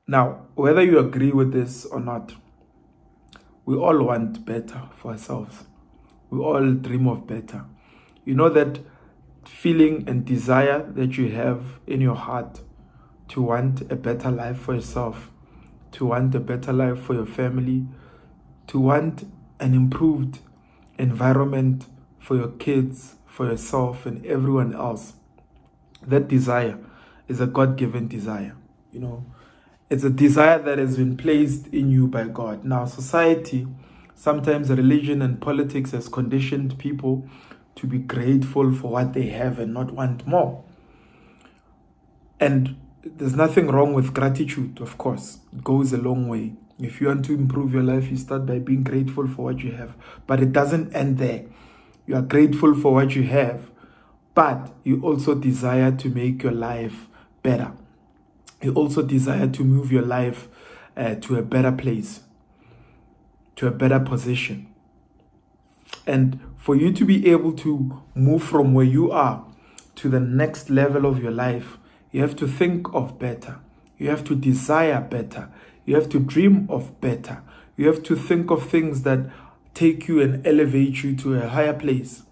Now, whether you agree with this or not, we all want better for ourselves. We all dream of better. You know that feeling and desire that you have in your heart to want a better life for yourself, to want a better life for your family, to want an improved environment for your kids, for yourself, and everyone else. That desire is a God-given desire. It's a desire that has been placed in you by God. Now, society, sometimes religion and politics has conditioned people to be grateful for what they have and not want more. And there's nothing wrong with gratitude, of course. It goes a long way. If you want to improve your life, you start by being grateful for what you have. But it doesn't end there. You are grateful for what you have, but you also desire to make your life better. You also desire to move your life to a better place, to a better position. And for you to be able to move from where you are to the next level of your life, you have to think of better. You have to desire better. You have to dream of better. You have to think of things that take you and elevate you to a higher place.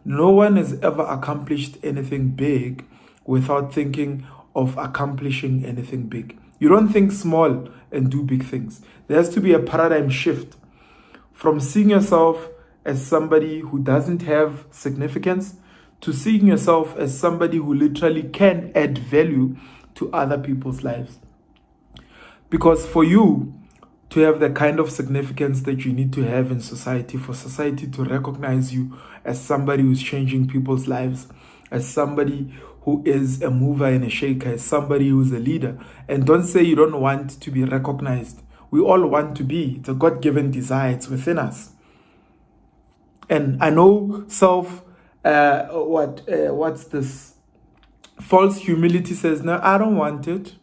No one has ever accomplished anything big without thinking of accomplishing anything big. You don't think small and do big things. There has to be a paradigm shift from seeing yourself as somebody who doesn't have significance to seeing yourself as somebody who literally can add value to other people's lives. Because for you to have the kind of significance that you need to have in society, for society to recognize you as somebody who's changing people's lives, as somebody who is a mover and a shaker, as somebody who's a leader. And don't say you don't want to be recognized. We all want to be. It's a God-given desire. It's within us. And I know what's this? False humility says, no, I don't want it.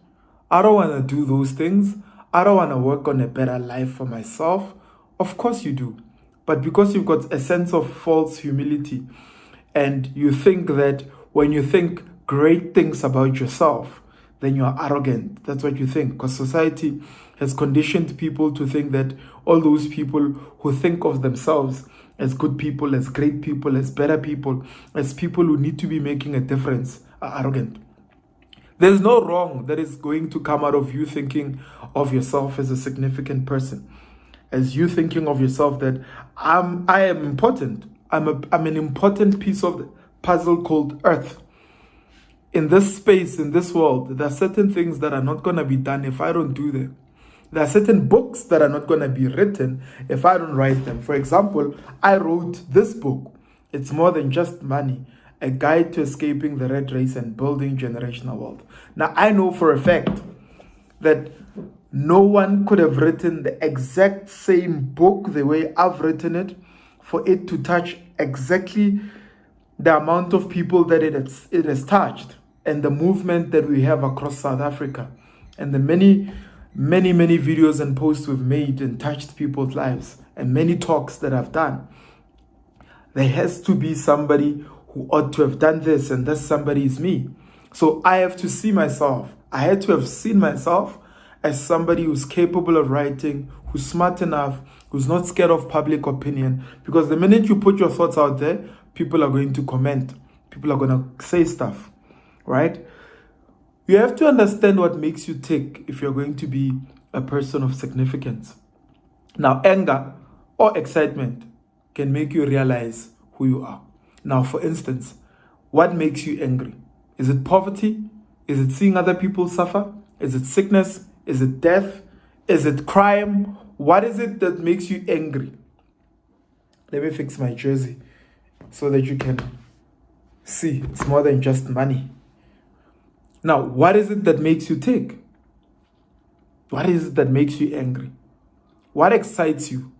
I don't want to do those things. I don't want to work on a better life for myself. Of course you do. But because you've got a sense of false humility and you think that when you think great things about yourself, then you are arrogant. That's what you think. Because society has conditioned people to think that all those people who think of themselves as good people, as great people, as better people, as people who need to be making a difference are arrogant. There's no wrong that is going to come out of you thinking of yourself as a significant person, as you thinking of yourself that I am important. I'm an important piece of the puzzle called Earth. In this space, in this world, there are certain things that are not going to be done if I don't do them. There are certain books that are not going to be written if I don't write them. For example, I wrote this book. It's more than just money. A Guide to Escaping the Red Race and Building Generational Wealth. Now, I know for a fact that no one could have written the exact same book the way I've written it for it to touch exactly the amount of people that it has touched and the movement that we have across South Africa and the many videos and posts we've made and touched people's lives and many talks that I've done. There has to be somebody who ought to have done this, and that somebody is me. So I have to see myself. I had to have seen myself as somebody who's capable of writing, who's smart enough, who's not scared of public opinion. Because the minute you put your thoughts out there, people are going to comment. People are going to say stuff, right? You have to understand what makes you tick if you're going to be a person of significance. Now, anger or excitement can make you realize who you are. Now, for instance, what makes you angry? Is it poverty? Is it seeing other people suffer? Is it sickness? Is it death? Is it crime? What is it that makes you angry? Let me fix my jersey so that you can see it's more than just money. Now, what is it that makes you tick? What is it that makes you angry? What excites you?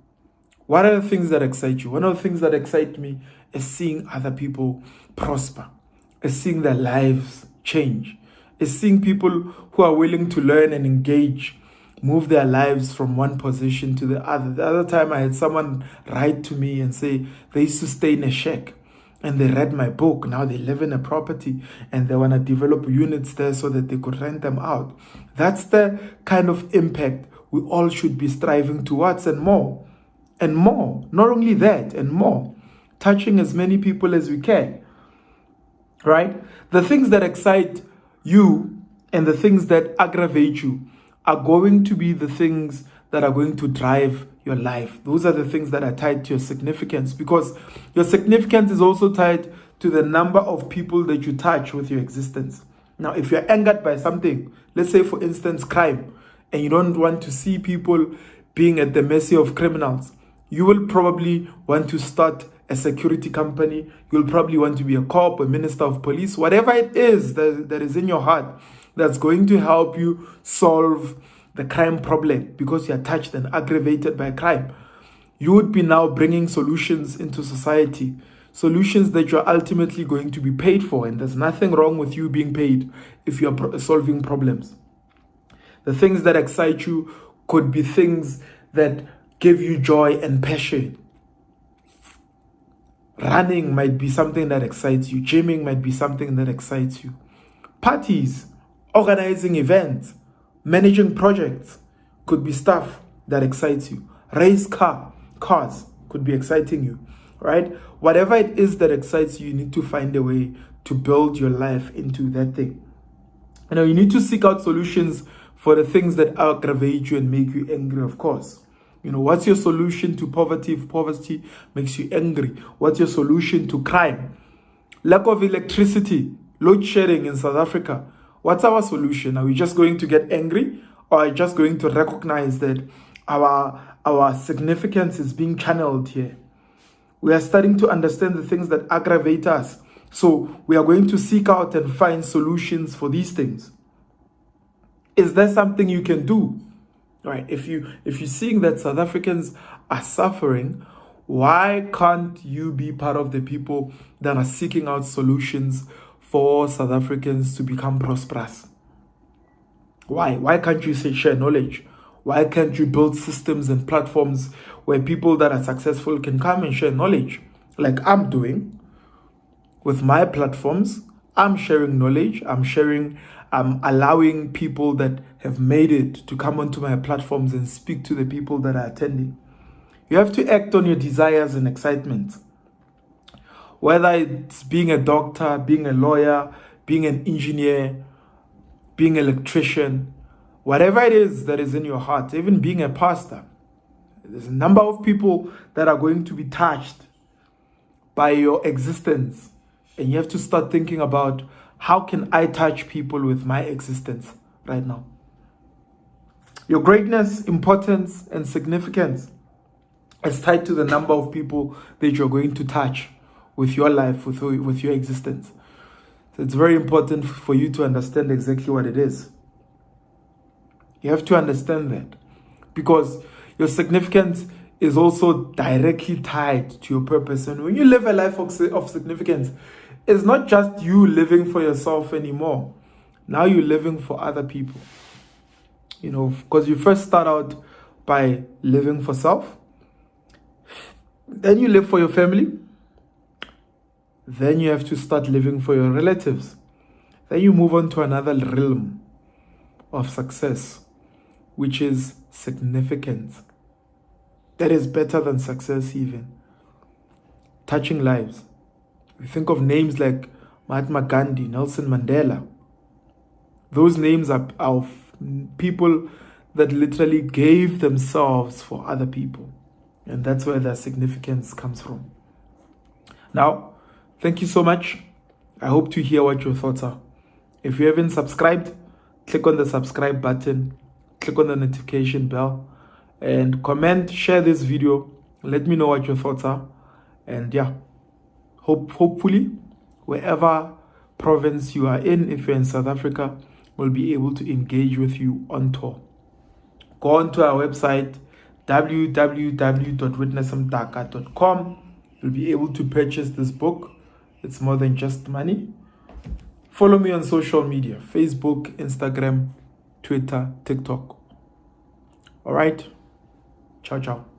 What are the things that excite you? One of the things that excite me is seeing other people prosper, is seeing their lives change, is seeing people who are willing to learn and engage, move their lives from one position to the other. The other time I had someone write to me and say they used to stay in a shack and they read my book. Now they live in a property and they want to develop units there so that they could rent them out. That's the kind of impact we all should be striving towards, and more. And more. Not only that, and more. Touching as many people as we can. Right? The things that excite you and the things that aggravate you are going to be the things that are going to drive your life. Those are the things that are tied to your significance, because your significance is also tied to the number of people that you touch with your existence. Now, if you're angered by something, let's say for instance crime, and you don't want to see people being at the mercy of criminals, you will probably want to start a security company. You'll probably want to be a cop, a minister of police, whatever it is that is in your heart that's going to help you solve the crime problem, because you are touched and aggravated by crime. You would be now bringing solutions into society, solutions that you're ultimately going to be paid for, and there's nothing wrong with you being paid if you're solving problems. The things that excite you could be things that give you joy and passion. Running might be something that excites you. Gymming might be something that excites you. Parties, organizing events, managing projects could be stuff that excites you. Race cars could be exciting you, right? Whatever it is that excites you, you need to find a way to build your life into that thing. You need to seek out solutions for the things that aggravate you and make you angry, of course. What's your solution to poverty if poverty makes you angry? What's your solution to crime? Lack of electricity, load shedding in South Africa. What's our solution? Are we just going to get angry, or are we just going to recognize that our significance is being channeled here? We are starting to understand the things that aggravate us. So we are going to seek out and find solutions for these things. Is there something you can do? Right? If you're seeing that South Africans are suffering, why can't you be part of the people that are seeking out solutions for South Africans to become prosperous? Why? Why can't you share knowledge? Why can't you build systems and platforms where people that are successful can come and share knowledge? Like I'm doing with my platforms. I'm sharing knowledge. I'm allowing people that have made it to come onto my platforms and speak to the people that are attending. You have to act on your desires and excitement. Whether it's being a doctor, being a lawyer, being an engineer, being an electrician, whatever it is that is in your heart, even being a pastor, there's a number of people that are going to be touched by your existence. And you have to start thinking about, how can I touch people with my existence right now? Your greatness, importance, and significance is tied to the number of people that you're going to touch with your life, with your existence. So it's very important for you to understand exactly what it is. You have to understand that, because your significance is also directly tied to your purpose. And when you live a life of significance, it's not just you living for yourself anymore. Now you're living for other people. Because you first start out by living for self. Then you live for your family. Then you have to start living for your relatives. Then you move on to another realm of success, which is significance. That is better than success even. Touching lives. We think of names like Mahatma Gandhi, Nelson Mandela. Those names are of people that literally gave themselves for other people. And that's where their significance comes from. Now, thank you so much. I hope to hear what your thoughts are. If you haven't subscribed, click on the subscribe button, click on the notification bell, and comment, share this video. Let me know what your thoughts are. And yeah. Hopefully, wherever province you are in, if you're in South Africa, we'll be able to engage with you on tour. Go on to our website, www.witnessmdaka.com. You'll be able to purchase this book. It's more than just money. Follow me on social media, Facebook, Instagram, Twitter, TikTok. All right. Ciao, ciao.